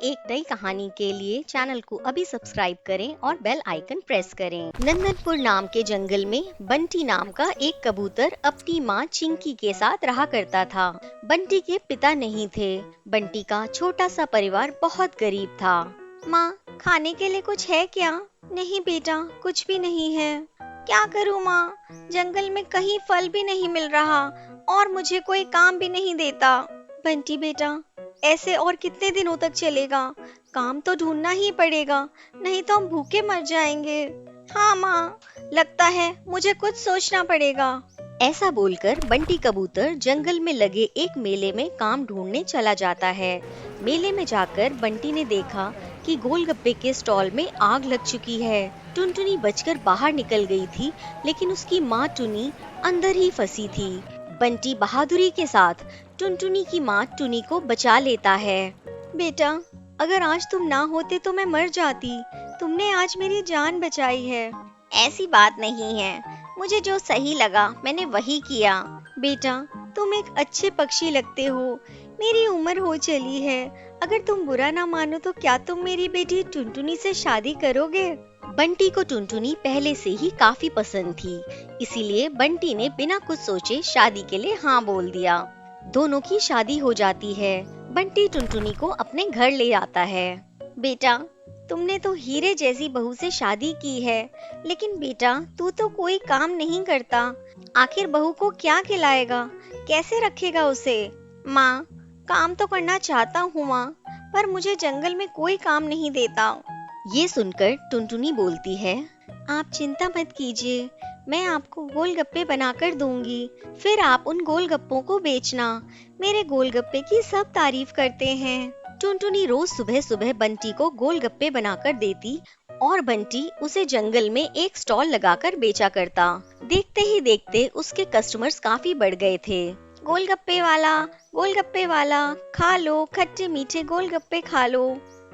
एक नई कहानी के लिए चैनल को अभी सब्सक्राइब करें और बेल आइकन प्रेस करें। नंदनपुर नाम के जंगल में बंटी नाम का एक कबूतर अपनी माँ चिंकी के साथ रहा करता था। बंटी के पिता नहीं थे। बंटी का छोटा सा परिवार बहुत गरीब था। माँ, खाने के लिए कुछ है क्या? नहीं बेटा, कुछ भी नहीं है। क्या करूँ माँ, जंगल में कहीं फल भी नहीं मिल रहा और मुझे कोई काम भी नहीं देता। बंटी बेटा, ऐसे और कितने दिनों तक चलेगा? काम तो ढूंढना ही पड़ेगा, नहीं तो हम भूखे मर जाएंगे। हाँ माँ, लगता है मुझे कुछ सोचना पड़ेगा। ऐसा बोलकर बंटी कबूतर जंगल में लगे एक मेले में काम ढूंढने चला जाता है। मेले में जाकर बंटी ने देखा कि गोलगप्पे के स्टॉल में आग लग चुकी है। टुनटुनी बचकर बाहर निकल गई थी, लेकिन उसकी माँ टुनी अंदर ही फंसी थी। बंटी बहादुरी के साथ टुनटुनी की माँ टुनी को बचा लेता है। बेटा, अगर आज तुम ना होते तो मैं मर जाती। तुमने आज मेरी जान बचाई है। ऐसी बात नहीं है, मुझे जो सही लगा मैंने वही किया। बेटा, तुम एक अच्छे पक्षी लगते हो। मेरी उम्र हो चली है। अगर तुम बुरा ना मानो तो क्या तुम मेरी बेटी टुनटुनी से शादी करोगे? बंटी को टुनटुनी पहले से ही काफी पसंद थी, इसीलिए बंटी ने बिना कुछ सोचे शादी के लिए हाँ बोल दिया। दोनों की शादी हो जाती है। बंटी टुनटुनी को अपने घर ले आता है। बेटा, तुमने तो हीरे जैसी बहू से शादी की है, लेकिन बेटा तू तो कोई काम नहीं करता। आखिर बहू को क्या खिलाएगा, कैसे रखेगा उसे? माँ, काम तो करना चाहता हूँ माँ, पर मुझे जंगल में कोई काम नहीं देता। ये सुनकर टुनटुनी बोलती है, आप चिंता मत कीजिए, मैं आपको गोलगप्पे बनाकर दूंगी, फिर आप उन गोलगप्पों को बेचना। मेरे गोलगप्पे की सब तारीफ करते हैं। टुनटुनी रोज सुबह सुबह बंटी को गोलगप्पे बनाकर देती और बंटी उसे जंगल में एक स्टॉल लगाकर बेचा करता। देखते ही देखते उसके कस्टमर्स काफी बढ़ गए थे। गोलगप्पे वाला, खा लो खट्टे मीठे गोलगप्पे खा लो।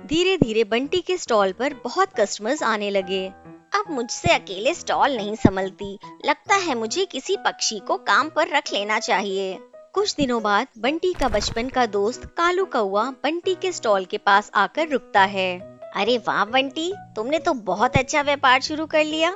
धीरे धीरे बंटी के स्टॉल पर बहुत कस्टमर्स आने लगे। अब मुझसे अकेले स्टॉल नहीं संभलती, लगता है मुझे किसी पक्षी को काम पर रख लेना चाहिए। कुछ दिनों बाद बंटी का बचपन का दोस्त कालू कौवा बंटी के स्टॉल के पास आकर रुकता है। अरे वाह बंटी, तुमने तो बहुत अच्छा व्यापार शुरू कर लिया।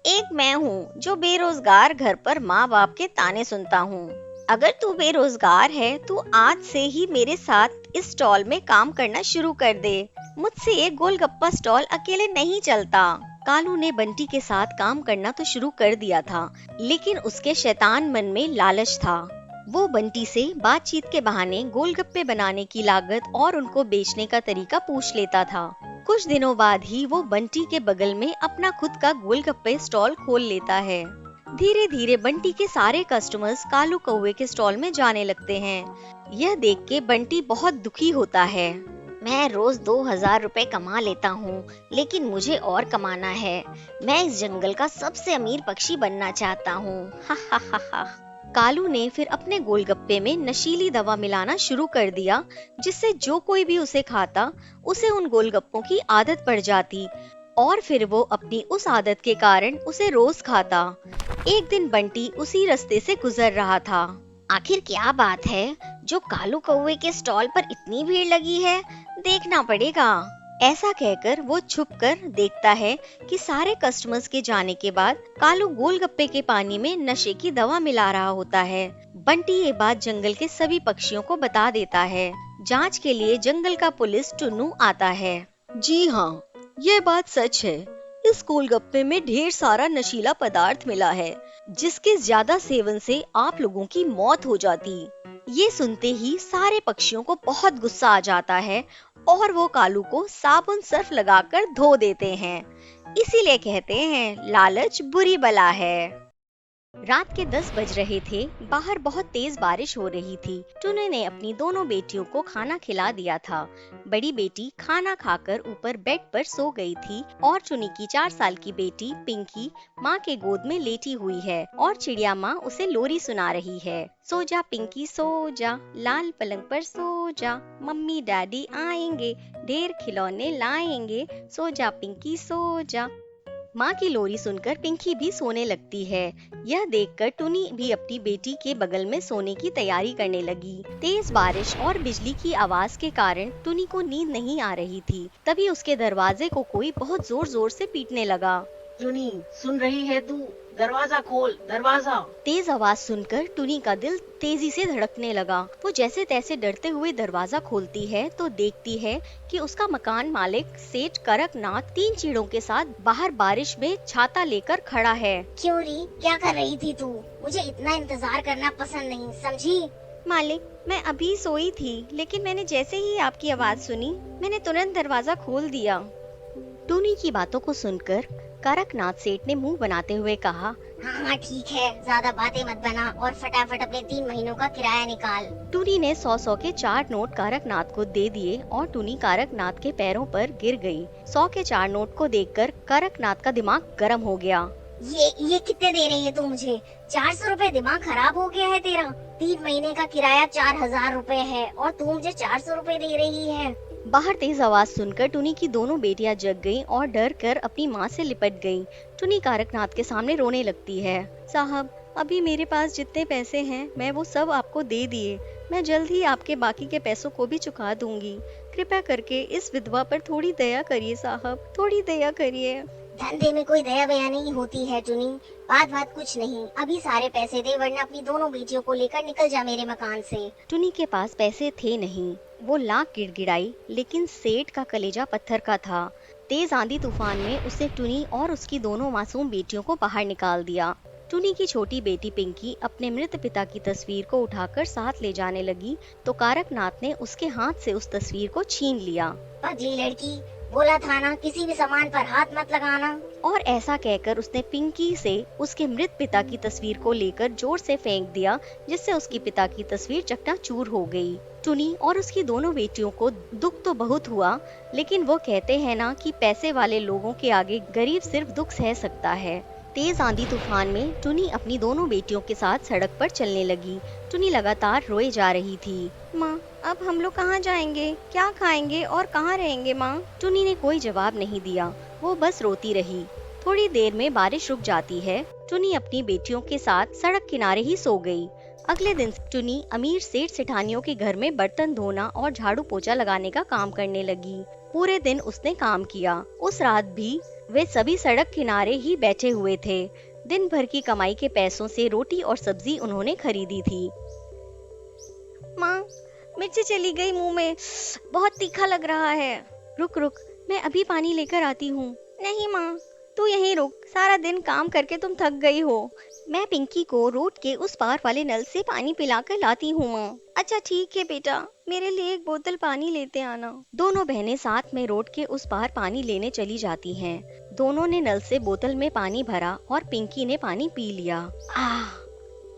एक मैं हूँ जो बेरोजगार घर पर माँ बाप के ताने सुनता हूँ। अगर तू बेरोजगार है तो आज से ही मेरे साथ इस स्टॉल में काम करना शुरू कर दे। मुझसे ये गोलगप्पा स्टॉल अकेले नहीं चलता। कालू ने बंटी के साथ काम करना तो शुरू कर दिया था, लेकिन उसके शैतान मन में लालच था। वो बंटी से बातचीत के बहाने गोलगप्पे बनाने की लागत और उनको बेचने का तरीका पूछ लेता था। कुछ दिनों बाद ही वो बंटी के बगल में अपना खुद का गोलगप्पे स्टॉल खोल लेता है। धीरे धीरे बंटी के सारे कस्टमर्स कालू कौवे के स्टॉल में जाने लगते हैं। यह देख के बंटी बहुत दुखी होता है। मैं रोज 2000 रुपए कमा लेता हूँ, लेकिन मुझे और कमाना है। मैं इस जंगल का सबसे अमीर पक्षी बनना चाहता हूँ। हा हा हा हा। कालू ने फिर अपने गोलगप्पे में नशीली दवा मिलाना शुरू कर दिया, जिससे जो कोई भी उसे खाता उसे उन गोलगप्पों की आदत पड़ जाती और फिर वो अपनी उस आदत के कारण उसे रोज खाता। एक दिन बंटी उसी रास्ते से गुजर रहा था। आखिर क्या बात है जो कालू कौवे के स्टॉल पर इतनी भीड़ लगी है, देखना पड़ेगा। ऐसा कहकर वो छुपकर देखता है कि सारे कस्टमर्स के जाने के बाद कालू गोलगप्पे के पानी में नशे की दवा मिला रहा होता है। बंटी ये बात जंगल के सभी पक्षियों को बता देता है। जांच के लिए जंगल का पुलिस टुन्नू आता है। जी हाँ, ये बात सच है। इस गोलगप्पे में ढेर सारा नशीला पदार्थ मिला है, जिसके ज्यादा सेवन से आप लोगों की मौत हो जाती। ये सुनते ही सारे पक्षियों को बहुत गुस्सा आ जाता है और वो कालू को साबुन सर्फ लगाकर धो देते हैं। इसीलिए कहते हैं लालच बुरी बला है। रात के 10 बज रहे थे। बाहर बहुत तेज बारिश हो रही थी। टुनी ने अपनी दोनों बेटियों को खाना खिला दिया था। बड़ी बेटी खाना खाकर ऊपर बेड पर सो गई थी और टुनी की 4 साल की बेटी पिंकी माँ के गोद में लेटी हुई है और चिड़िया माँ उसे लोरी सुना रही है। सो जा पिंकी सो जा, लाल पलंग पर सो जा, मम्मी डैडी आएंगे, ढेर खिलौने लाएंगे, सो जा पिंकी सो जा। माँ की लोरी सुनकर पिंकी भी सोने लगती है। यह देखकर टुनी भी अपनी बेटी के बगल में सोने की तैयारी करने लगी। तेज बारिश और बिजली की आवाज के कारण टुनी को नींद नहीं आ रही थी। तभी उसके दरवाजे को कोई बहुत जोर जोर से पीटने लगा। टुनी, सुन रही है तू? दरवाजा खोल, दरवाजा। तेज आवाज सुनकर टुनी का दिल तेजी से धड़कने लगा। वो जैसे तैसे डरते हुए दरवाजा खोलती है तो देखती है कि उसका मकान मालिक सेठ करकनाथ 3 चीड़ों के साथ बाहर बारिश में छाता लेकर खड़ा है। क्यों री, क्या कर रही थी तू? मुझे इतना इंतजार करना पसंद नहीं, समझी? मालिक, मैं अभी सोई थी, लेकिन मैंने जैसे ही आपकी आवाज सुनी मैंने तुरंत दरवाजा खोल दिया। टुनी की बातों को सुनकर करकनाथ सेठ ने मुंह बनाते हुए कहा, हाँ ठीक है, ज्यादा बातें मत बना और फटाफट अपने 3 महीनों का किराया निकाल। टुनी ने 100 के 4 नोट करकनाथ को दे दिए और टुनी करकनाथ के पैरों पर गिर गई। 100 के 4 नोट को देखकर करकनाथ का दिमाग गर्म हो गया। ये कितने दे रही है तू मुझे? 400 रुपए? दिमाग खराब हो गया है तेरा? 3 महीने का किराया 4000 रुपए है और तू मुझे 400 रुपए दे रही है? बाहर तेज आवाज सुनकर टुनी की दोनों बेटियां जग गईं और डर कर अपनी माँ से लिपट गईं। टुनी करकनाथ के सामने रोने लगती है। साहब, अभी मेरे पास जितने पैसे हैं मैं वो सब आपको दे दिए। मैं जल्द ही आपके बाकी के पैसों को भी चुका दूंगी। कृपया करके इस विधवा पर थोड़ी दया करिए साहब, थोड़ी दया करिए। धंधे में कोई दया बया नहीं होती है टुनी। बात कुछ नहीं, अभी सारे पैसे दे वरना अपनी दोनों बेटियों को लेकर निकल जा मेरे मकान से। टुनी के पास पैसे थे नहीं। वो लाख गिड़गिड़ाई, लेकिन सेठ का कलेजा पत्थर का था। तेज आंधी तूफान में उसने टुनी और उसकी दोनों मासूम बेटियों को बाहर निकाल दिया। टुनी की छोटी बेटी पिंकी अपने मृत पिता की तस्वीर को उठाकर साथ ले जाने लगी तो करकनाथ ने उसके हाथ से उस तस्वीर को छीन लिया। पगली लड़की, बोला था ना किसी भी सामान पर हाथ मत लगाना। और ऐसा कहकर उसने पिंकी से उसके मृत पिता की तस्वीर को लेकर जोर से फेंक दिया, जिससे उसकी पिता की तस्वीर चकनाचूर हो गई। टुनी और उसकी दोनों बेटियों को दुख तो बहुत हुआ, लेकिन वो कहते हैं ना कि पैसे वाले लोगों के आगे गरीब सिर्फ दुख सह सकता है। तेज आंधी तूफान में टुनी अपनी दोनों बेटियों के साथ सड़क पर चलने लगी। टुनी लगातार रोए जा रही थी। माँ, अब हम लोग कहाँ जाएंगे, क्या खाएंगे और कहाँ रहेंगे माँ? टुनी ने कोई जवाब नहीं दिया, वो बस रोती रही। थोड़ी देर में बारिश रुक जाती है। टुनी अपनी बेटियों के साथ सड़क किनारे ही सो गई। अगले दिन टुनी अमीर सेठ सेठानियों के घर में बर्तन धोना और झाड़ू पोछा लगाने का काम करने लगी। पूरे दिन उसने काम किया। उस रात भी वे सभी सड़क किनारे ही बैठे हुए थे। दिन भर की कमाई के पैसों से रोटी और सब्जी उन्होंने खरीदी थी। माँ, मिर्ची चली गई मुंह में, बहुत तीखा लग रहा है। रुक रुक, मैं अभी पानी लेकर आती हूँ। नहीं माँ, तू यहीं रुक, सारा दिन काम करके तुम थक गई हो। मैं पिंकी को रोड के उस पार वाले नल से पानी पिलाकर लाती हूँ माँ। अच्छा ठीक है बेटा, मेरे लिए एक बोतल पानी लेते आना। दोनों बहनें साथ में रोड के उस पार पानी लेने चली जाती हैं। दोनों ने नल से बोतल में पानी भरा और पिंकी ने पानी पी लिया।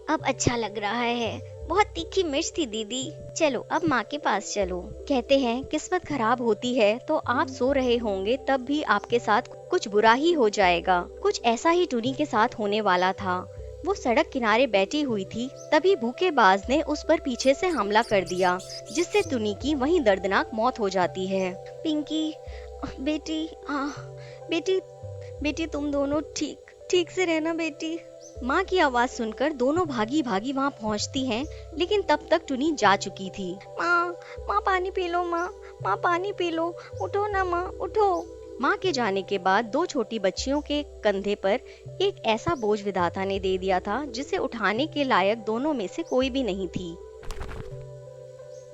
अब अच्छा लग रहा है। बहुत तीखी मिर्च थी दीदी। चलो अब माँ के पास चलो। कहते हैं किस्मत खराब होती है तो आप सो रहे होंगे तब भी आपके साथ कुछ बुरा ही हो जाएगा। कुछ ऐसा ही टुनी के साथ होने वाला था। वो सड़क किनारे बैठी हुई थी, तभी भूखेबाज ने उस पर पीछे से हमला कर दिया, जिससे टुनी की वहीं दर्दनाक मौत हो जाती है। पिंकी, बेटी, बेटी, बेटी तुम दोनों ठीक से रहना बेटी। माँ की आवाज सुनकर दोनों भागी भागी वहाँ पहुँचती हैं, लेकिन तब तक टुनी जा चुकी थी। माँ पानी पी लो, माँ पानी पी लो, उठो ना माँ, उठो। माँ के जाने के बाद दो छोटी बच्चियों के कंधे पर एक ऐसा बोझ विधाता ने दे दिया था जिसे उठाने के लायक दोनों में से कोई भी नहीं थी।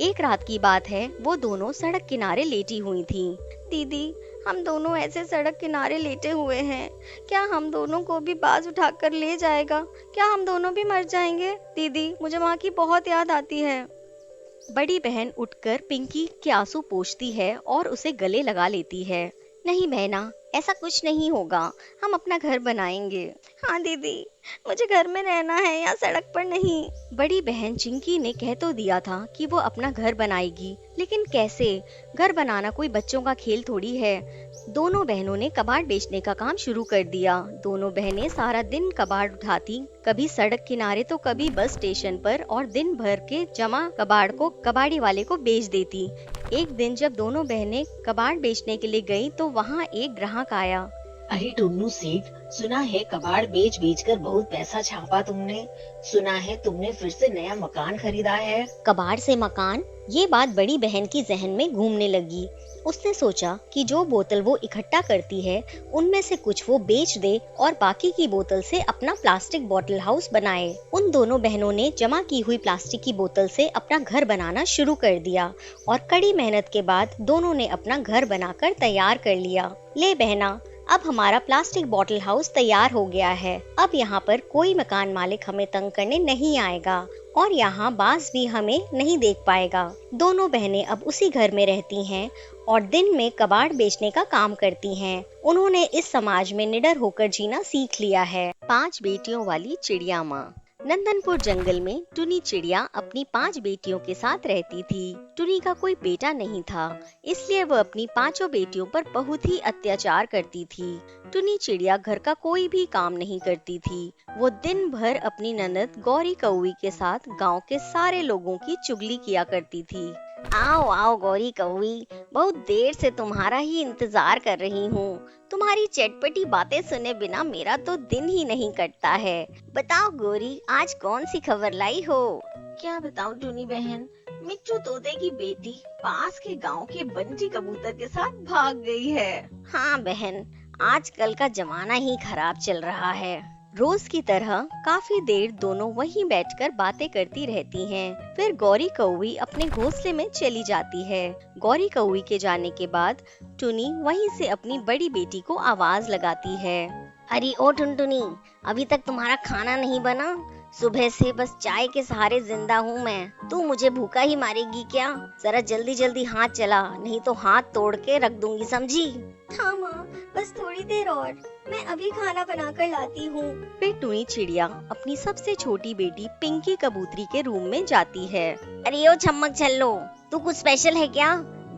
एक रात की बात है, वो दोनों सड़क किनारे लेटी हुई थीं। दीदी, हम दोनों ऐसे सड़क किनारे लेटे हुए हैं, क्या हम दोनों को भी बाज उठाकर ले जाएगा? क्या हम दोनों भी मर जाएंगे? दीदी, मुझे माँ की बहुत याद आती है। बड़ी बहन उठकर पिंकी के आंसू पोंछती है और उसे गले लगा लेती है। नहीं बहना, ऐसा कुछ नहीं होगा, हम अपना घर बनाएंगे। हाँ दीदी, मुझे घर में रहना है या सड़क पर नहीं। बड़ी बहन चिंकी ने कह तो दिया था कि वो अपना घर बनाएगी, लेकिन कैसे? घर बनाना कोई बच्चों का खेल थोड़ी है। दोनों बहनों ने कबाड़ बेचने का काम शुरू कर दिया। दोनों बहनें सारा दिन कबाड़ उठाती, कभी सड़क किनारे तो कभी बस स्टेशन पर, और दिन भर के जमा कबाड़ को कबाड़ी वाले को बेच देती। एक दिन जब दोनों बहनें कबाड़ बेचने के लिए गईं, तो वहाँ एक ग्राहक आया। अरे टुन्नू सेठ, सुना है कबाड़ बेच बेच कर बहुत पैसा छापा तुमने। सुना है तुमने फिर से नया मकान खरीदा है। कबाड़ से मकान, ये बात बड़ी बहन की जहन में घूमने लगी। उसने सोचा कि जो बोतल वो इकट्ठा करती है उनमें से कुछ वो बेच दे और बाकी की बोतल से अपना प्लास्टिक बॉटल हाउस बनाए। उन दोनों बहनों ने जमा की हुई प्लास्टिक की बोतल से अपना घर बनाना शुरू कर दिया और कड़ी मेहनत के बाद दोनों ने अपना घर बनाकर तैयार कर लिया। ले बहना, अब हमारा प्लास्टिक बॉटल हाउस तैयार हो गया है। अब यहाँ पर कोई मकान मालिक हमें तंग करने नहीं आएगा और यहाँ बास भी हमें नहीं देख पाएगा। दोनों बहनें अब उसी घर में रहती हैं और दिन में कबाड़ बेचने का काम करती हैं। उन्होंने इस समाज में निडर होकर जीना सीख लिया है। 5 बेटियों वाली चिड़िया माँ। नंदनपुर जंगल में टुनी चिड़िया अपनी 5 बेटियों के साथ रहती थी। टुनी का कोई बेटा नहीं था, इसलिए वह अपनी 5 बेटियों पर बहुत ही अत्याचार करती थी। टुनी चिड़िया घर का कोई भी काम नहीं करती थी। वो दिन भर अपनी ननद गौरी कौवी के साथ गांव के सारे लोगों की चुगली किया करती थी। आओ आओ गौरी कौवी, बहुत देर से तुम्हारा ही इंतजार कर रही हूँ। तुम्हारी चटपटी बातें सुने बिना मेरा तो दिन ही नहीं कटता है। बताओ गौरी, आज कौन सी खबर लाई हो? क्या बताऊं टुनी बहन, मिट्टू तोते की बेटी पास के गांव के बंटी कबूतर के साथ भाग गई है। हाँ बहन, आजकल का जमाना ही खराब चल रहा है। रोज की तरह काफी देर दोनों वहीं बैठकर बातें करती रहती हैं। फिर गौरी कौवी अपने घोंसले में चली जाती है। गौरी कौवी के जाने के बाद टुनी वहीं से अपनी बड़ी बेटी को आवाज लगाती है। अरे ओ टुनटुनी, अभी तक तुम्हारा खाना नहीं बना? सुबह से बस चाय के सहारे जिंदा हूँ मैं। तू मुझे भूखा ही मारेगी क्या? जरा जल्दी जल्दी हाथ चला, नहीं तो हाथ तोड़ के रख दूंगी, समझी? हाँ माँ, बस थोड़ी देर और, मैं अभी खाना बनाकर लाती हूँ। फिर टुनी चिड़िया अपनी सबसे छोटी बेटी पिंकी कबूतरी के रूम में जाती है। अरे ओ छम्मक छल्लो, तू कुछ स्पेशल है क्या?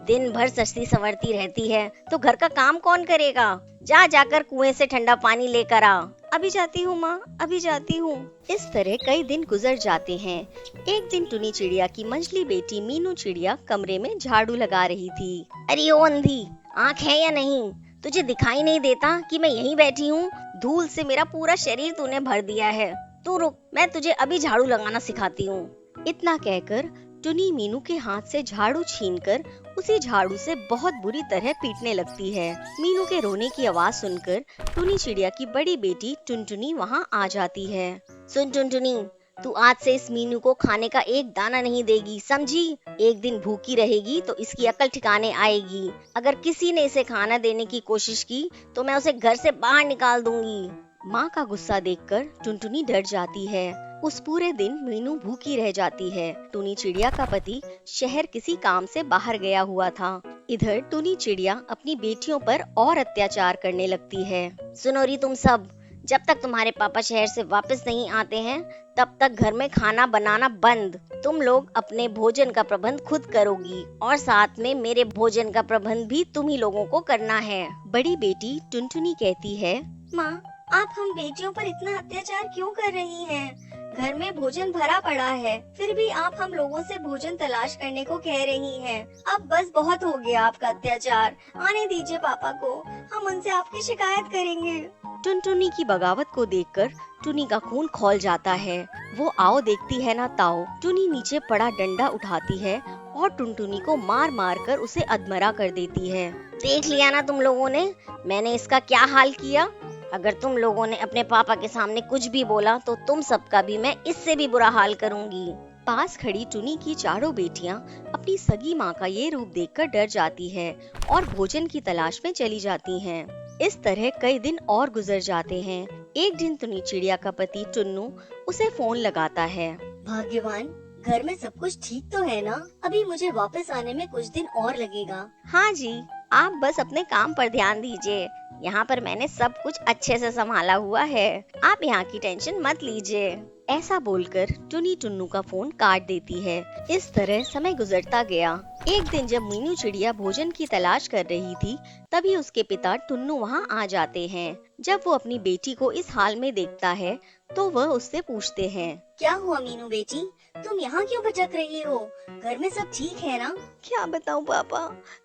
दिन भर सस्ती संवरती रहती है तो घर का काम कौन करेगा? जा जाकर कुएं से ठंडा पानी लेकर आ। अभी जाती हूँ माँ, अभी जाती हूँ। इस तरह कई दिन गुजर जाते हैं। एक दिन टुनी चिड़िया की मंझली बेटी मीनू चिड़िया कमरे में झाड़ू लगा रही थी। अरे ओ अंधी, आँख है या नहीं? तुझे दिखाई नहीं देता कि मैं यहीं बैठी हूँ? धूल से मेरा पूरा शरीर तूने भर दिया है। तू रुक, मैं तुझे अभी झाड़ू लगाना सिखाती हूँ। इतना कहकर टुनी मीनू के हाथ से झाड़ू छीनकर उसी झाड़ू से बहुत बुरी तरह पीटने लगती है। मीनू के रोने की आवाज सुनकर टुनी चिड़िया की बड़ी बेटी टुनटुनी वहाँ आ जाती है। सुन टुनटुनी, तू आज से इस मीनू को खाने का एक दाना नहीं देगी, समझी? एक दिन भूखी रहेगी तो इसकी अकल ठिकाने आएगी। अगर किसी ने इसे खाना देने की कोशिश की तो मैं उसे घर से बाहर निकाल दूंगी। माँ का गुस्सा देखकर टुनटुनी डर जाती है। उस पूरे दिन मीनू भूखी रह जाती है। टुनी चिड़िया का पति शहर किसी काम से बाहर गया हुआ था। इधर टुनी चिड़िया अपनी बेटियों पर और अत्याचार करने लगती है। सुनो री तुम सब, जब तक तुम्हारे पापा शहर से वापस नहीं आते हैं तब तक घर में खाना बनाना बंद। तुम लोग अपने भोजन का प्रबंध खुद करोगी और साथ में मेरे भोजन का प्रबंध भी तुम ही लोगों को करना है। बड़ी बेटी टुनटुनी कहती है, माँ, आप हम बेटियों पर इतना अत्याचार क्यों कर रही हैं? घर में भोजन भरा पड़ा है, फिर भी आप हम लोगों से भोजन तलाश करने को कह रही हैं। अब बस बहुत हो गया आपका अत्याचार। आने दीजिए पापा को, हम उनसे आपकी शिकायत करेंगे। टुनटुनी की बगावत को देखकर टुनी का खून खौल जाता है। वो आओ देखती है ना ताओ। टुनी नीचे पड़ा डंडा उठाती है और टुनटुनी को मार मार कर उसे अधमरा कर देती है। देख लिया ना तुम लोगों ने, मैंने इसका क्या हाल किया। अगर तुम लोगों ने अपने पापा के सामने कुछ भी बोला तो तुम सबका भी मैं इससे भी बुरा हाल करूंगी। पास खड़ी टुनी की चारों बेटियां अपनी सगी माँ का ये रूप देखकर डर जाती है और भोजन की तलाश में चली जाती हैं। इस तरह कई दिन और गुजर जाते हैं। एक दिन टुनी चिड़िया का पति टुन्नू उसे फोन लगाता है। भाग्यवान, घर में सब कुछ ठीक तो है ना? अभी मुझे वापस आने में कुछ दिन और लगेगा। हाँ जी, आप बस अपने काम पर ध्यान दीजिए। यहाँ पर मैंने सब कुछ अच्छे से संभाला हुआ है, आप यहाँ की टेंशन मत लीजिए। ऐसा बोलकर टुनी टुन्नू का फोन काट देती है। इस तरह समय गुजरता गया। एक दिन जब मीनू चिड़िया भोजन की तलाश कर रही थी तभी उसके पिता टुन्नू वहाँ आ जाते हैं। जब वो अपनी बेटी को इस हाल में देखता है तो वह उससे पूछते हैं, क्या हुआ मीनू बेटी, तुम यहाँ क्यों भटक रही हो? घर में सब ठीक है ना? क्या बताऊं पापा,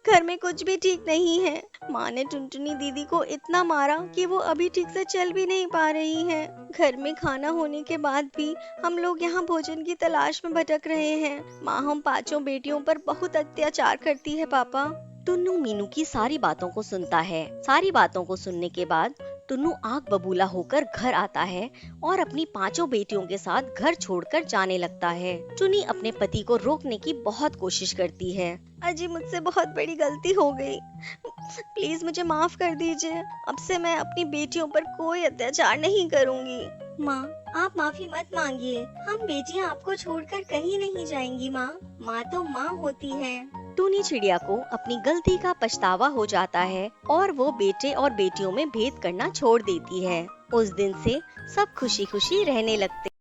घर में कुछ भी ठीक नहीं है। माँ ने टुनटुनी दीदी को इतना मारा कि वो अभी ठीक से चल भी नहीं पा रही है। घर में खाना होने के बाद भी हम लोग यहाँ भोजन की तलाश में भटक रहे हैं। माँ हम पांचों बेटियों पर बहुत अत्याचार करती है पापा। टुन्नू मीनू की सारी बातों को सुनता है। सारी बातों को सुनने के बाद टुन्नू आग बबूला होकर घर आता है और अपनी पांचों बेटियों के साथ घर छोड़कर जाने लगता है। टुनी अपने पति को रोकने की बहुत कोशिश करती है। अजी मुझसे बहुत बड़ी गलती हो गई, प्लीज मुझे माफ कर दीजिए। अब से मैं अपनी बेटियों पर कोई अत्याचार नहीं करूंगी। माँ, आप माफी मत मांगिए। हम बेटियाँ आपको छोड़कर कहीं नहीं जाएंगी माँ। माँ तो माँ होती है। टूनी चिड़िया को अपनी गलती का पछतावा हो जाता है और वो बेटे और बेटियों में भेद करना छोड़ देती है। उस दिन से सब खुशी खुशी रहने लगते।